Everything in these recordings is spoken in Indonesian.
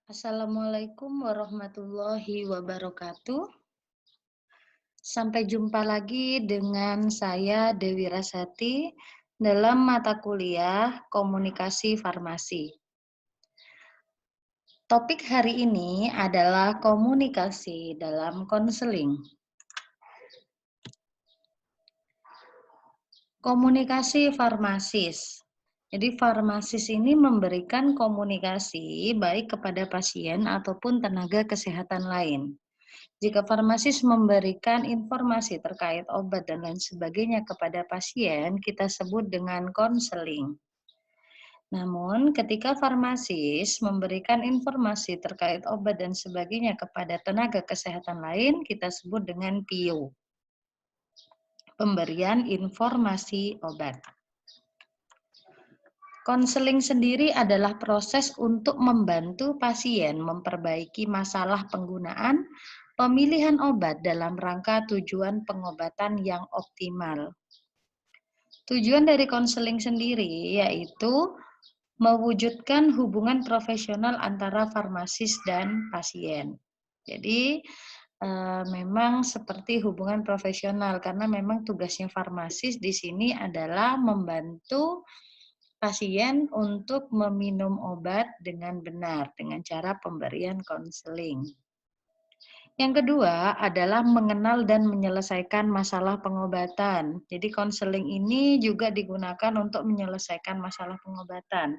Assalamualaikum warahmatullahi wabarakatuh. Sampai jumpa lagi dengan saya Dewi Rasati dalam mata kuliah Komunikasi Farmasi. Topik hari ini adalah komunikasi dalam konseling. Komunikasi farmasis. Jadi farmasis ini memberikan komunikasi baik kepada pasien ataupun tenaga kesehatan lain. Jika farmasis memberikan informasi terkait obat dan lain sebagainya kepada pasien, kita sebut dengan konseling. Namun, ketika farmasis memberikan informasi terkait obat dan sebagainya kepada tenaga kesehatan lain, kita sebut dengan PIO. Pemberian informasi obat. Konseling sendiri adalah proses untuk membantu pasien memperbaiki masalah penggunaan pemilihan obat dalam rangka tujuan pengobatan yang optimal. Tujuan dari konseling sendiri yaitu mewujudkan hubungan profesional antara farmasis dan pasien. Jadi memang seperti hubungan profesional karena memang tugasnya farmasis di sini adalah membantu pasien untuk meminum obat dengan benar dengan cara pemberian konseling. Yang kedua adalah mengenal dan menyelesaikan masalah pengobatan. Jadi konseling ini juga digunakan untuk menyelesaikan masalah pengobatan.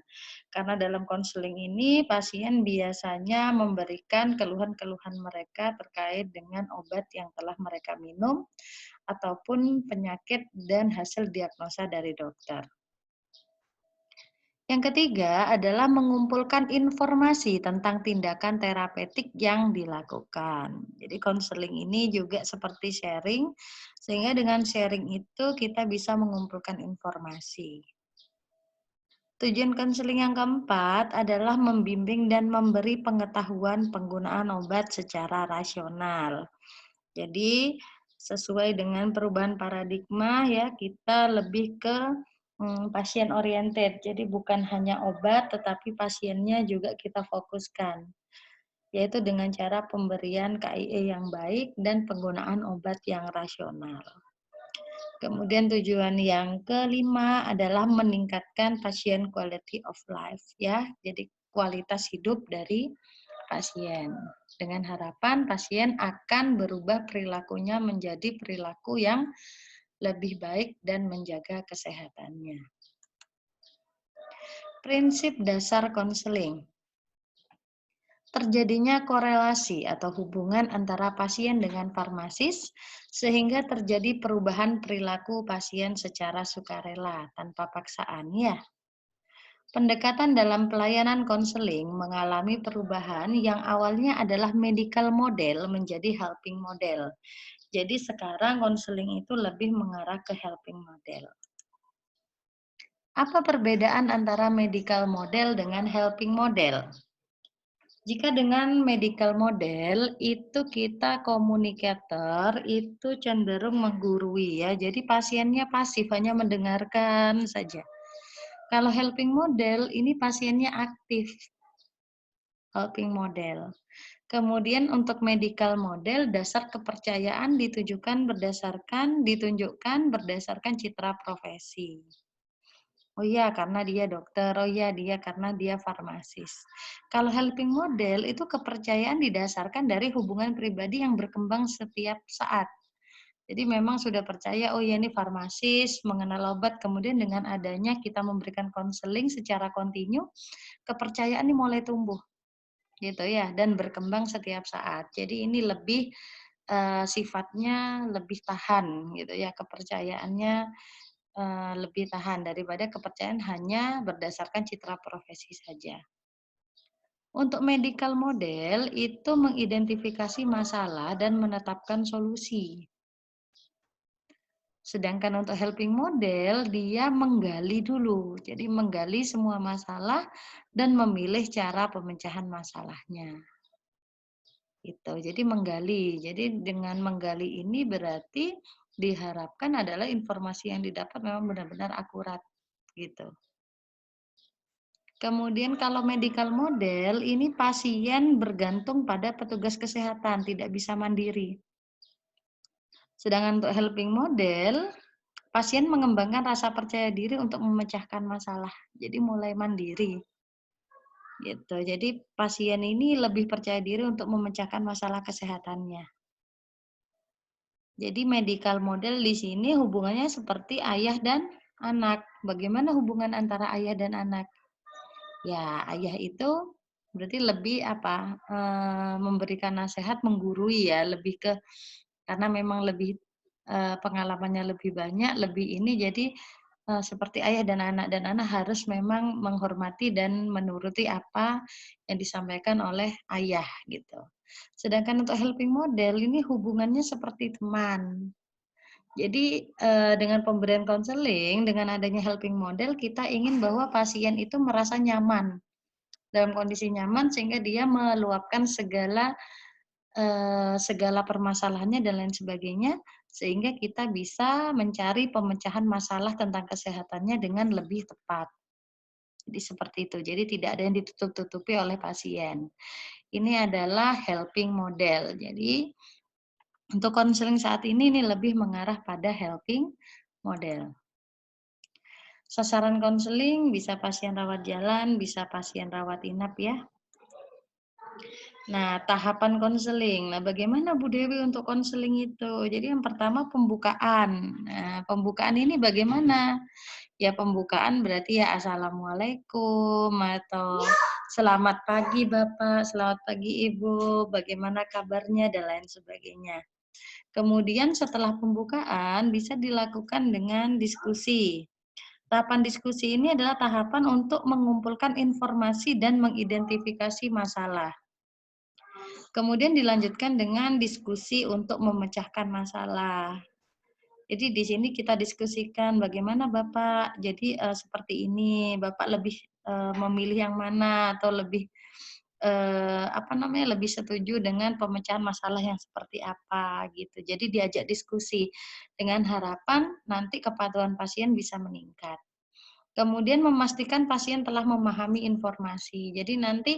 Karena dalam konseling ini pasien biasanya memberikan keluhan-keluhan mereka terkait dengan obat yang telah mereka minum ataupun penyakit dan hasil diagnosa dari dokter. Yang ketiga adalah mengumpulkan informasi tentang tindakan terapeutik yang dilakukan. Jadi konseling ini juga seperti sharing, sehingga dengan sharing itu kita bisa mengumpulkan informasi. Tujuan konseling yang keempat adalah membimbing dan memberi pengetahuan penggunaan obat secara rasional. Jadi sesuai dengan perubahan paradigma ya, kita lebih ke pasien oriented. Jadi bukan hanya obat, tetapi pasiennya juga kita fokuskan, yaitu dengan cara pemberian KIE yang baik dan penggunaan obat yang rasional. Kemudian tujuan yang kelima adalah meningkatkan pasien quality of life ya. Jadi kualitas hidup dari pasien. Dengan harapan pasien akan berubah perilakunya menjadi perilaku yang lebih baik dan menjaga kesehatannya. Prinsip dasar konseling. Terjadinya korelasi atau hubungan antara pasien dengan farmasis sehingga terjadi perubahan perilaku pasien secara sukarela tanpa paksaan ya. Pendekatan dalam pelayanan konseling mengalami perubahan yang awalnya adalah medical model menjadi helping model. Jadi sekarang konseling itu lebih mengarah ke helping model. Apa perbedaan antara medical model dengan helping model? Jika dengan medical model itu kita komunikator itu cenderung menggurui ya. Jadi pasiennya pasif hanya mendengarkan saja. Kalau helping model ini pasiennya aktif. Helping model. Kemudian untuk medical model dasar kepercayaan ditunjukkan berdasarkan citra profesi. Oh iya, karena dia dokter, oh iya dia karena dia farmasis. Kalau helping model itu kepercayaan didasarkan dari hubungan pribadi yang berkembang setiap saat. Jadi memang sudah percaya, oh ya ini farmasis, mengenal obat, kemudian dengan adanya kita memberikan konseling secara kontinu, kepercayaan ini mulai tumbuh, gitu ya, dan berkembang setiap saat. Jadi ini lebih sifatnya lebih tahan, gitu ya, kepercayaannya lebih tahan daripada kepercayaan hanya berdasarkan citra profesi saja. Untuk medical model itu mengidentifikasi masalah dan menetapkan solusi. Sedangkan untuk helping model dia menggali dulu. Jadi menggali semua masalah dan memilih cara pemecahan masalahnya. Gitu. Jadi menggali. Jadi dengan menggali ini berarti diharapkan adalah informasi yang didapat memang benar-benar akurat gitu. Kemudian kalau medical model, ini pasien bergantung pada petugas kesehatan, tidak bisa mandiri. Sedangkan untuk helping model, pasien mengembangkan rasa percaya diri untuk memecahkan masalah. Jadi mulai mandiri. Gitu. Jadi pasien ini lebih percaya diri untuk memecahkan masalah kesehatannya. Jadi medical model di sini hubungannya seperti ayah dan anak. Bagaimana hubungan antara ayah dan anak? Ya, ayah itu berarti lebih apa, memberikan nasihat, menggurui ya, lebih ke karena memang lebih, pengalamannya lebih banyak, lebih ini jadi, seperti ayah dan anak harus memang menghormati dan menuruti apa yang disampaikan oleh ayah gitu. Sedangkan untuk helping model ini hubungannya seperti teman. Jadi, dengan pemberian konseling, dengan adanya helping model, kita ingin bahwa pasien itu merasa nyaman, dalam kondisi nyaman sehingga dia meluapkan segala permasalahannya dan lain sebagainya, sehingga kita bisa mencari pemecahan masalah tentang kesehatannya dengan lebih tepat. Jadi seperti itu. Jadi tidak ada yang ditutup-tutupi oleh pasien. Ini adalah helping model. Jadi untuk konseling saat ini lebih mengarah pada helping model. Sasaran konseling bisa pasien rawat jalan, bisa pasien rawat inap ya. Nah, tahapan konseling. Nah, bagaimana Bu Dewi untuk konseling itu? Jadi yang pertama pembukaan. Nah, pembukaan ini bagaimana? Ya pembukaan berarti ya assalamualaikum atau selamat pagi Bapak, selamat pagi Ibu, bagaimana kabarnya dan lain sebagainya. Kemudian setelah pembukaan bisa dilakukan dengan diskusi. Tahapan diskusi ini adalah tahapan untuk mengumpulkan informasi dan mengidentifikasi masalah. Kemudian dilanjutkan dengan diskusi untuk memecahkan masalah. Jadi di sini kita diskusikan bagaimana Bapak, jadi seperti ini, Bapak lebih memilih yang mana atau lebih lebih setuju dengan pemecahan masalah yang seperti apa gitu. Jadi diajak diskusi dengan harapan nanti kepatuhan pasien bisa meningkat. Kemudian memastikan pasien telah memahami informasi. Jadi nanti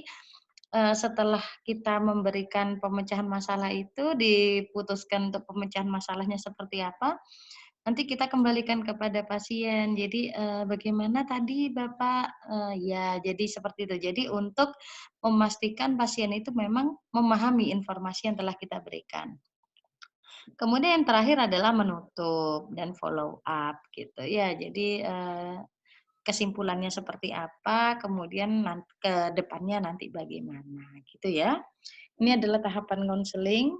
setelah kita memberikan pemecahan masalah itu, diputuskan untuk pemecahan masalahnya seperti apa, nanti kita kembalikan kepada pasien. Jadi, "Bagaimana tadi Bapak?" Ya, jadi seperti itu. Jadi untuk memastikan pasien itu memang memahami informasi yang telah kita berikan. Kemudian yang terakhir adalah menutup dan follow up gitu ya. Jadi, kesimpulannya seperti apa, kemudian ke depannya nanti bagaimana, gitu ya. Ini adalah tahapan konseling.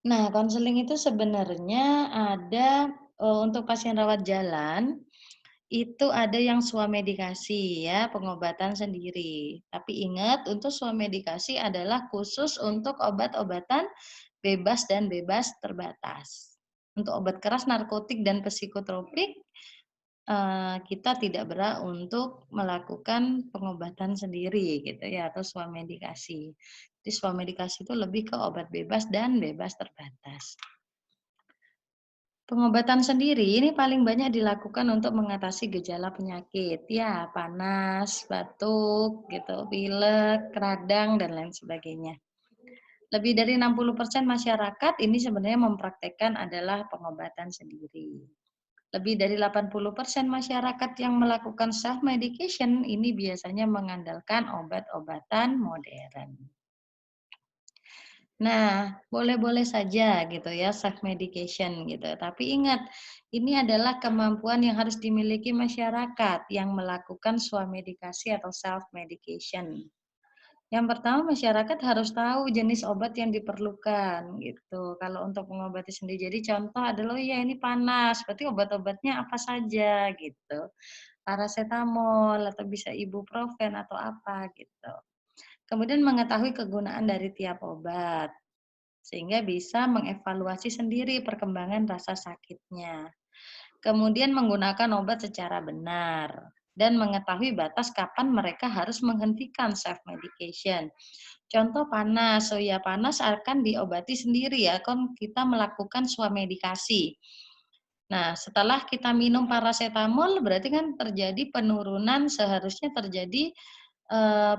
Nah, konseling itu sebenarnya ada, untuk pasien rawat jalan, itu ada yang swamedikasi ya, pengobatan sendiri. Tapi ingat, untuk swamedikasi adalah khusus untuk obat-obatan bebas dan bebas terbatas. Untuk obat keras, narkotik, dan psikotropik kita tidak berhak untuk melakukan pengobatan sendiri gitu ya atau swamedikasi. Jadi swamedikasi itu lebih ke obat bebas dan bebas terbatas. Pengobatan sendiri ini paling banyak dilakukan untuk mengatasi gejala penyakit, ya panas, batuk, gitu, pilek, radang dan lain sebagainya. Lebih dari 60% masyarakat ini sebenarnya mempraktekkan adalah pengobatan sendiri. Lebih dari 80% masyarakat yang melakukan self medication ini biasanya mengandalkan obat-obatan modern. Nah, boleh-boleh saja gitu ya self medication gitu. Tapi ingat, ini adalah kemampuan yang harus dimiliki masyarakat yang melakukan swamedikasi atau self medication. Yang pertama masyarakat harus tahu jenis obat yang diperlukan gitu. Kalau untuk mengobati sendiri, jadi contoh adalah oh ya ini panas, berarti obat-obatnya apa saja gitu. Paracetamol atau bisa ibuprofen atau apa gitu. Kemudian mengetahui kegunaan dari tiap obat sehingga bisa mengevaluasi sendiri perkembangan rasa sakitnya. Kemudian menggunakan obat secara benar dan mengetahui batas kapan mereka harus menghentikan self medication. Contoh panas, so ya panas akan diobati sendiri ya, kan kita melakukan swamedikasi. Nah, setelah kita minum parasetamol berarti kan terjadi penurunan, seharusnya terjadi,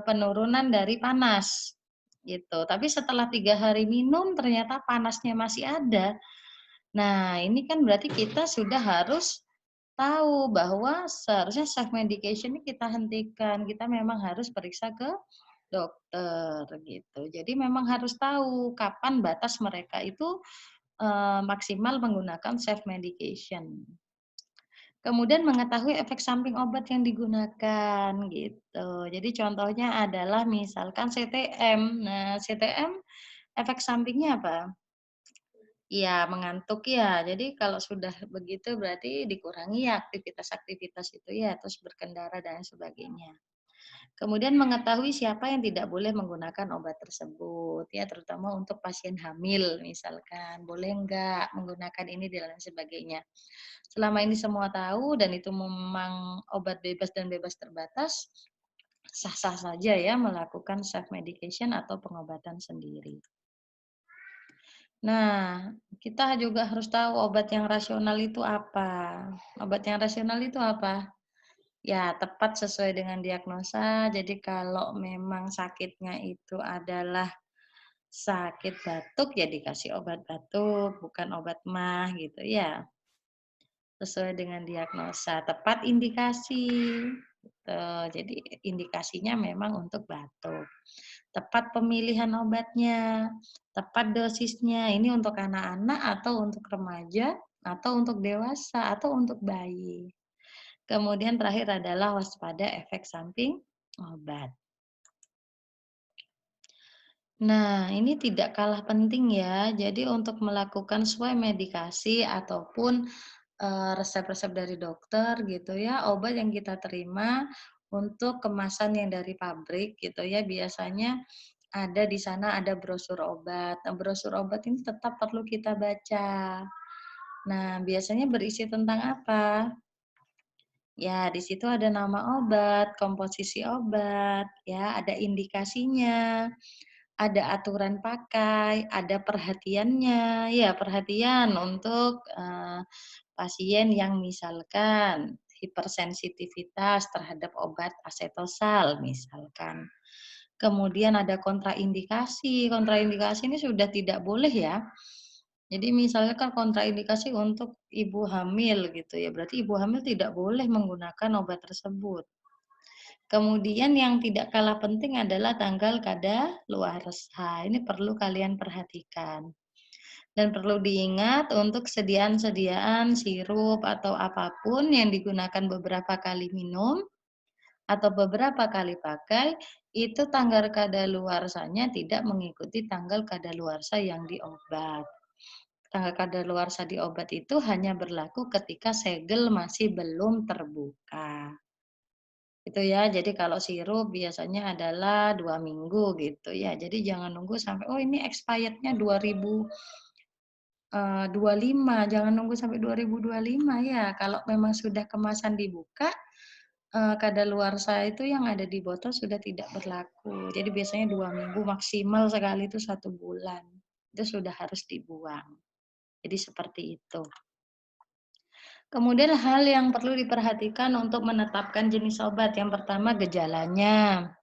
penurunan dari panas, gitu. Tapi setelah 3 hari minum ternyata panasnya masih ada. Nah, ini kan berarti kita sudah harus tahu bahwa seharusnya self medication ini kita hentikan, kita memang harus periksa ke dokter, gitu. Jadi memang harus tahu kapan batas mereka itu, maksimal menggunakan self medication. Kemudian mengetahui efek samping obat yang digunakan, gitu. Jadi contohnya adalah misalkan CTM. Nah, CTM efek sampingnya apa? Iya, mengantuk ya. Jadi kalau sudah begitu berarti dikurangi ya aktivitas-aktivitas itu ya, terus berkendara dan sebagainya. Kemudian mengetahui siapa yang tidak boleh menggunakan obat tersebut, ya terutama untuk pasien hamil misalkan, boleh enggak menggunakan ini dan lain sebagainya. Selama ini semua tahu dan itu memang obat bebas dan bebas terbatas, sah-sah saja ya melakukan self medication atau pengobatan sendiri. Nah, kita juga harus tahu obat yang rasional itu apa. Obat yang rasional itu apa? Ya, tepat sesuai dengan diagnosa. Jadi kalau memang sakitnya itu adalah sakit batuk, ya dikasih obat batuk, bukan obat MAH gitu ya. Sesuai dengan diagnosa, tepat indikasi. Gitu. Jadi indikasinya memang untuk batuk. Tepat pemilihan obatnya, tepat dosisnya. Ini untuk anak-anak atau untuk remaja atau untuk dewasa atau untuk bayi. Kemudian terakhir adalah waspada efek samping obat. Nah, ini tidak kalah penting ya. Jadi untuk melakukan sesuai medikasi ataupun resep-resep dari dokter gitu ya, obat yang kita terima untuk kemasan yang dari pabrik gitu ya, biasanya ada di sana ada brosur obat. Nah, brosur obat ini tetap perlu kita baca. Nah, biasanya berisi tentang apa? Ya, di situ ada nama obat, komposisi obat, ya, ada indikasinya, ada aturan pakai, ada perhatiannya, ya perhatian untuk pasien yang misalkan hipersensitivitas terhadap obat asetosal misalkan. Kemudian ada kontraindikasi, kontraindikasi ini sudah tidak boleh ya. Jadi misalnya kan kontraindikasi untuk ibu hamil gitu ya, berarti ibu hamil tidak boleh menggunakan obat tersebut. Kemudian yang tidak kalah penting adalah tanggal kadaluarsa. Ini perlu kalian perhatikan. Dan perlu diingat untuk sediaan-sediaan sirup atau apapun yang digunakan beberapa kali minum atau beberapa kali pakai, itu tanggal kadaluarsanya tidak mengikuti tanggal kadaluarsa yang di obat. Tanggal kadaluarsa di obat itu hanya berlaku ketika segel masih belum terbuka. Itu ya, jadi kalau sirup biasanya adalah 2 minggu gitu ya. Jadi jangan nunggu sampai, oh ini expirednya 2025, jangan nunggu sampai 2025 ya. Kalau memang sudah kemasan dibuka, kadaluarsa itu yang ada di botol sudah tidak berlaku. Jadi biasanya 2 minggu, maksimal sekali itu 1 bulan. Itu sudah harus dibuang. Jadi seperti itu. Kemudian hal yang perlu diperhatikan untuk menetapkan jenis obat, yang pertama gejalanya,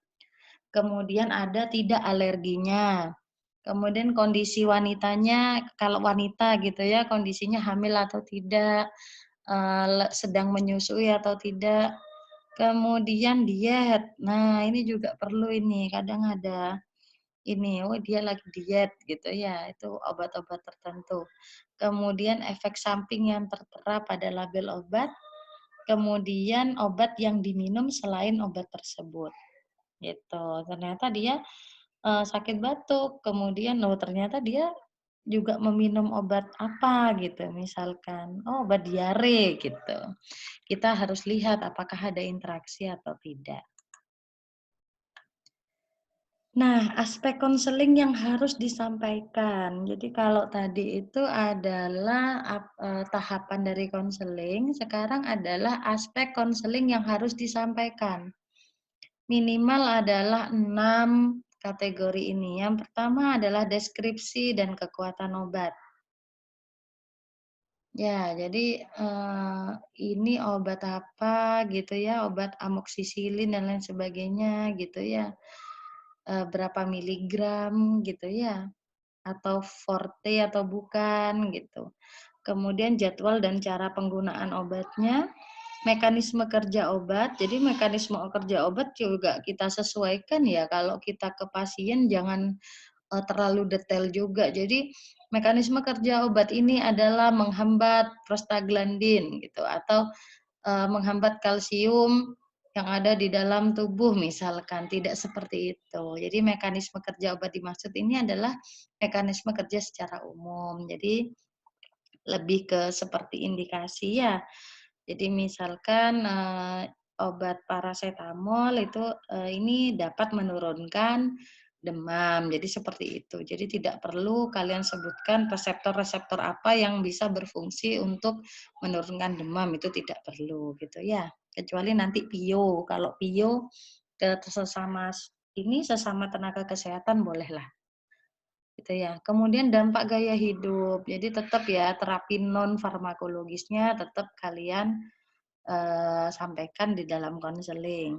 kemudian ada tidak alerginya, kemudian kondisi wanitanya, kalau wanita gitu ya, kondisinya hamil atau tidak, sedang menyusui atau tidak, kemudian diet. Nah, ini juga perlu ini, kadang ada ini, oh dia lagi diet gitu ya, itu obat-obat tertentu. Kemudian efek samping yang tertera pada label obat, kemudian obat yang diminum selain obat tersebut, gitu. Ternyata dia, sakit batuk, kemudian, oh ternyata dia juga meminum obat apa gitu, misalkan, oh obat diare gitu. Kita harus lihat apakah ada interaksi atau tidak. Nah, aspek konseling yang harus disampaikan. Jadi kalau tadi itu adalah tahapan dari konseling, sekarang adalah aspek konseling yang harus disampaikan. Minimal adalah 6 kategori ini. Yang pertama adalah deskripsi dan kekuatan obat. Ya, jadi, ini obat apa gitu ya, obat amoksisilin dan lain sebagainya gitu ya, berapa miligram gitu ya, atau forte atau bukan gitu. Kemudian jadwal dan cara penggunaan obatnya, mekanisme kerja obat. Jadi mekanisme kerja obat juga kita sesuaikan ya, kalau kita ke pasien jangan terlalu detail juga. Jadi mekanisme kerja obat ini adalah menghambat prostaglandin gitu atau, menghambat kalsium yang ada di dalam tubuh misalkan, tidak seperti itu. Jadi mekanisme kerja obat dimaksud ini adalah mekanisme kerja secara umum. Jadi lebih ke seperti indikasi ya. Jadi misalkan, obat parasetamol itu, ini dapat menurunkan demam, jadi seperti itu. Jadi tidak perlu kalian sebutkan reseptor-reseptor apa yang bisa berfungsi untuk menurunkan demam, itu tidak perlu gitu ya. Kecuali nanti PIO, kalau PIO ke sesama sesama tenaga kesehatan bolehlah. Gitu ya. Kemudian dampak gaya hidup. Jadi tetap ya terapi non farmakologisnya tetap kalian, sampaikan di dalam konseling.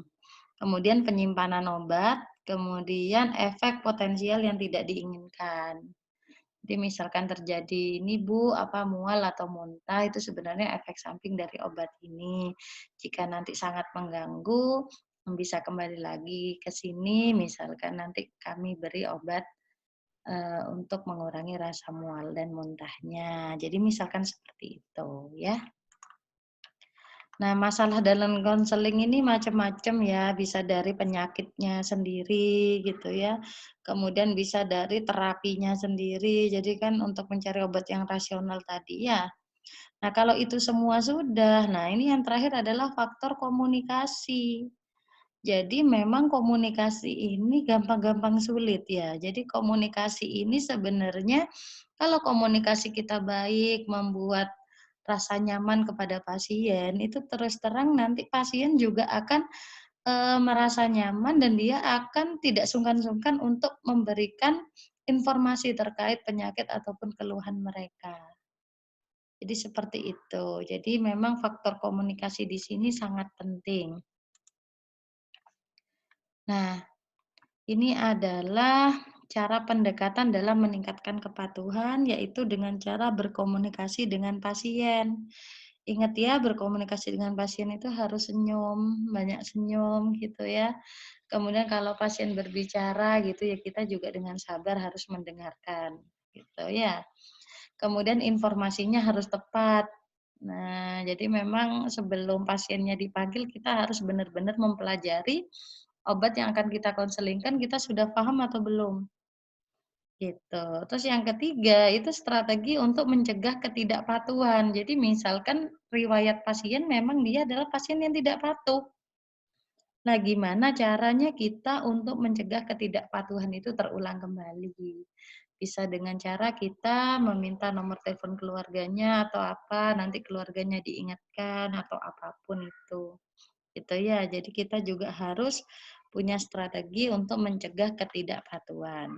Kemudian penyimpanan obat, kemudian efek potensial yang tidak diinginkan. Jadi misalkan terjadi ini Bu, apa mual atau muntah itu sebenarnya efek samping dari obat ini. Jika nanti sangat mengganggu, bisa kembali lagi ke sini, misalkan nanti kami beri obat untuk mengurangi rasa mual dan muntahnya. Jadi misalkan seperti itu ya. Nah, masalah dalam konseling ini macam-macam ya, bisa dari penyakitnya sendiri gitu ya, kemudian bisa dari terapinya sendiri, jadi kan untuk mencari obat yang rasional tadi ya. Nah, kalau itu semua sudah, nah ini yang terakhir adalah faktor komunikasi. Jadi memang komunikasi ini gampang-gampang sulit ya. Jadi komunikasi ini sebenarnya kalau komunikasi kita baik, membuat rasa nyaman kepada pasien, itu terus terang nanti pasien juga akan, merasa nyaman dan dia akan tidak sungkan-sungkan untuk memberikan informasi terkait penyakit ataupun keluhan mereka. Jadi seperti itu. Jadi memang faktor komunikasi di sini sangat penting. Nah, ini adalah cara pendekatan dalam meningkatkan kepatuhan, yaitu dengan cara berkomunikasi dengan pasien. Ingat ya, berkomunikasi dengan pasien itu harus senyum, banyak senyum gitu ya. Kemudian kalau pasien berbicara gitu ya, kita juga dengan sabar harus mendengarkan gitu ya. Kemudian informasinya harus tepat. Nah, jadi memang sebelum pasiennya dipanggil kita harus benar-benar mempelajari obat yang akan kita konselingkan kita sudah paham atau belum, gitu. Terus yang ketiga itu strategi untuk mencegah ketidakpatuhan. Jadi misalkan riwayat pasien memang dia adalah pasien yang tidak patuh. Nah, gimana caranya kita untuk mencegah ketidakpatuhan itu terulang kembali? Bisa dengan cara kita meminta nomor telepon keluarganya atau apa, nanti keluarganya diingatkan atau apapun itu. Gitu ya. Jadi kita juga harus punya strategi untuk mencegah ketidakpatuhan.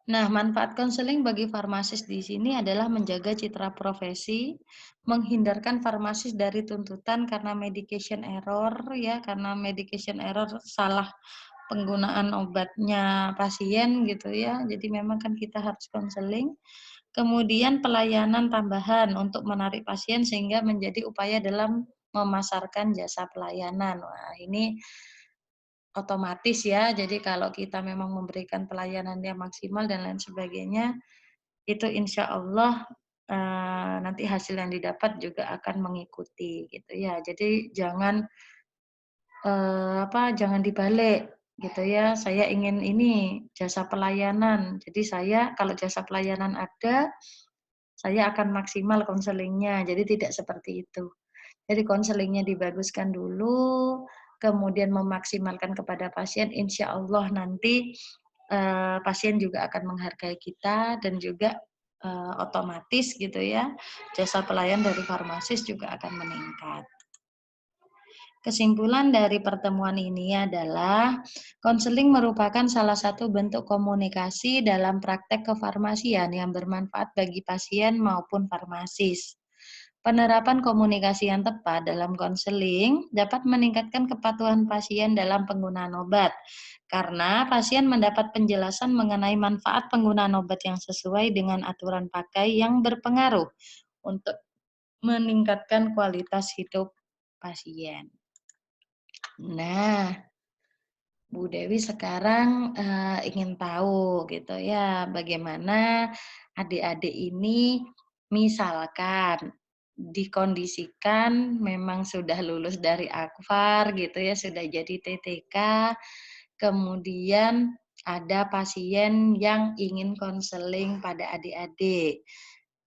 Nah, manfaat konseling bagi farmasis di sini adalah menjaga citra profesi, menghindarkan farmasis dari tuntutan karena medication error ya, karena medication error salah penggunaan obatnya pasien gitu ya. Jadi memang kan kita harus konseling. Kemudian pelayanan tambahan untuk menarik pasien sehingga menjadi upaya dalam memasarkan jasa pelayanan. Wah, ini otomatis ya, jadi kalau kita memang memberikan pelayanan yang maksimal dan lain sebagainya, itu insya Allah nanti hasil yang didapat juga akan mengikuti gitu ya. Jadi jangan jangan dibalik gitu ya. Saya ingin ini jasa pelayanan. Jadi saya kalau jasa pelayanan ada, saya akan maksimal konselingnya. Jadi tidak seperti itu. Jadi konselingnya dibaguskan dulu, kemudian memaksimalkan kepada pasien, insya Allah nanti pasien juga akan menghargai kita dan juga otomatis gitu ya, jasa pelayan dari farmasis juga akan meningkat. Kesimpulan dari pertemuan ini adalah konseling merupakan salah satu bentuk komunikasi dalam praktek kefarmasian yang bermanfaat bagi pasien maupun farmasis. Penerapan komunikasi yang tepat dalam konseling dapat meningkatkan kepatuhan pasien dalam penggunaan obat, karena pasien mendapat penjelasan mengenai manfaat penggunaan obat yang sesuai dengan aturan pakai yang berpengaruh untuk meningkatkan kualitas hidup pasien. Nah, Bu Dewi sekarang ingin tahu gitu ya, bagaimana adik-adik ini misalkan dikondisikan memang sudah lulus dari Akfar gitu ya, sudah jadi TTK, kemudian ada pasien yang ingin konseling pada adik-adik.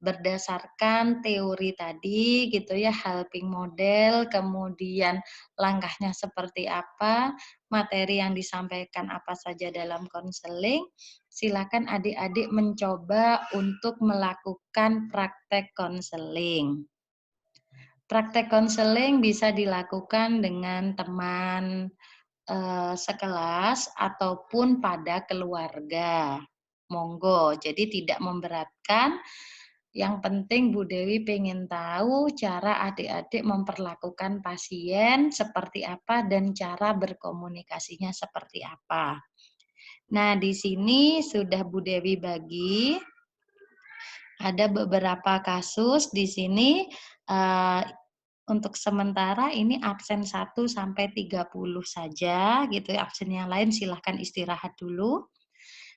Berdasarkan teori tadi gitu ya, helping model, kemudian langkahnya seperti apa, materi yang disampaikan apa saja dalam konseling, silakan adik-adik mencoba untuk melakukan praktek konseling. Praktek konseling bisa dilakukan dengan teman sekelas ataupun pada keluarga. Monggo, jadi tidak memberatkan. Yang penting Bu Dewi pengen tahu cara adik-adik memperlakukan pasien seperti apa dan cara berkomunikasinya seperti apa. Nah, di sini sudah Bu Dewi bagi, ada beberapa kasus di sini, eee, untuk sementara ini absen 1 sampai 30 saja gitu ya, absen yang lain silahkan istirahat dulu.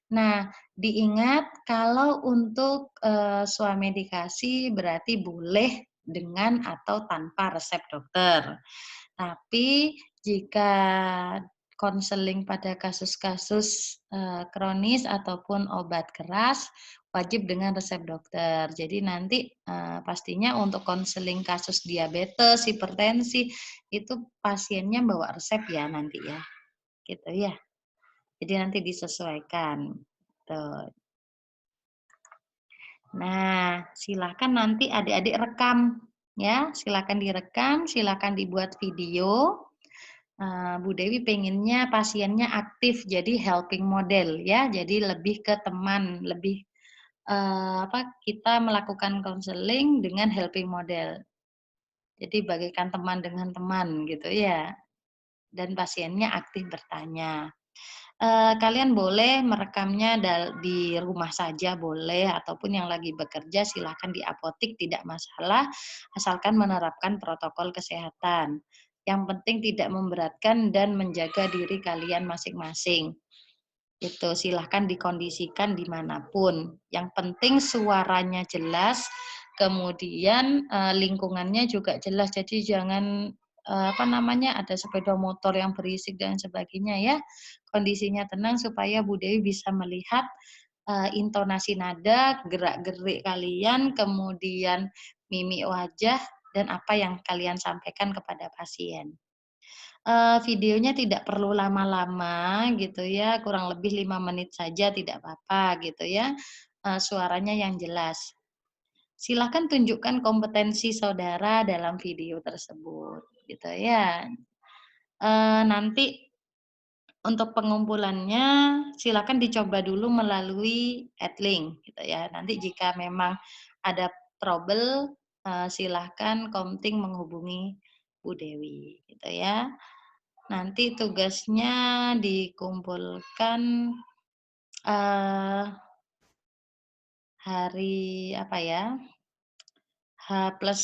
Nah, diingat kalau untuk, swamedikasi berarti boleh dengan atau tanpa resep dokter. Tapi jika konseling pada kasus-kasus, kronis ataupun obat keras, wajib dengan resep dokter. Jadi nanti, pastinya untuk konseling kasus diabetes, hipertensi, itu pasiennya bawa resep ya nanti ya, gitu ya. Jadi nanti disesuaikan, tuh. Nah, silakan nanti adik-adik rekam ya, silakan direkam, silakan dibuat video. Bu Dewi pengennya pasiennya aktif, jadi helping model ya, jadi lebih ke teman, lebih kita melakukan konseling dengan helping model. Jadi bagaikan teman dengan teman gitu ya, dan pasiennya aktif bertanya. Kalian boleh merekamnya di rumah saja boleh, ataupun yang lagi bekerja silahkan di apotik tidak masalah, asalkan menerapkan protokol kesehatan. Yang penting tidak memberatkan dan menjaga diri kalian masing-masing. Itu silahkan dikondisikan dimanapun. Yang penting suaranya jelas, kemudian lingkungannya juga jelas. Jadi jangan ada sepeda motor yang berisik dan sebagainya ya. Kondisinya tenang supaya Bu Dewi bisa melihat intonasi nada, gerak-gerik kalian, kemudian mimik wajah dan apa yang kalian sampaikan kepada pasien. Videonya tidak perlu lama-lama gitu ya, kurang lebih 5 menit saja tidak apa-apa gitu ya, suaranya yang jelas. Silakan tunjukkan kompetensi saudara dalam video tersebut gitu ya. Nanti untuk pengumpulannya silakan dicoba dulu melalui Adlink gitu ya. Nanti jika memang ada trouble, silahkan Komting menghubungi Bu Dewi gitu ya. Nanti tugasnya dikumpulkan, hari apa ya, H plus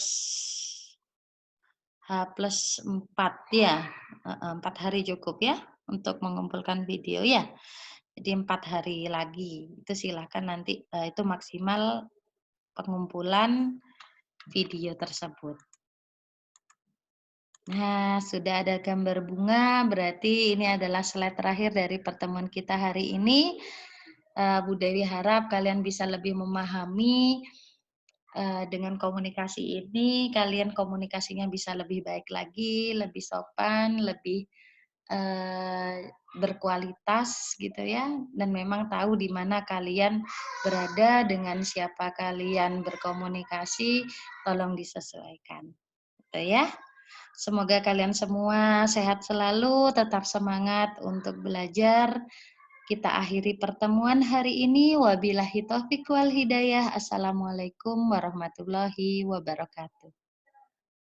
H+4 ya, 4 hari cukup ya untuk mengumpulkan video ya. Jadi 4 hari lagi, itu silakan nanti, itu maksimal pengumpulan video tersebut. Nah, sudah ada gambar bunga, berarti ini adalah slide terakhir dari pertemuan kita hari ini. Bu Dewi harap kalian bisa lebih memahami dengan komunikasi ini, kalian komunikasinya bisa lebih baik lagi, lebih sopan, lebih berkualitas gitu ya, dan memang tahu di mana kalian berada, dengan siapa kalian berkomunikasi, tolong disesuaikan, gitu ya. Semoga kalian semua sehat selalu, tetap semangat untuk belajar. Kita akhiri pertemuan hari ini. Wabillahi taufiq wal hidayah. Assalamualaikum warahmatullahi wabarakatuh.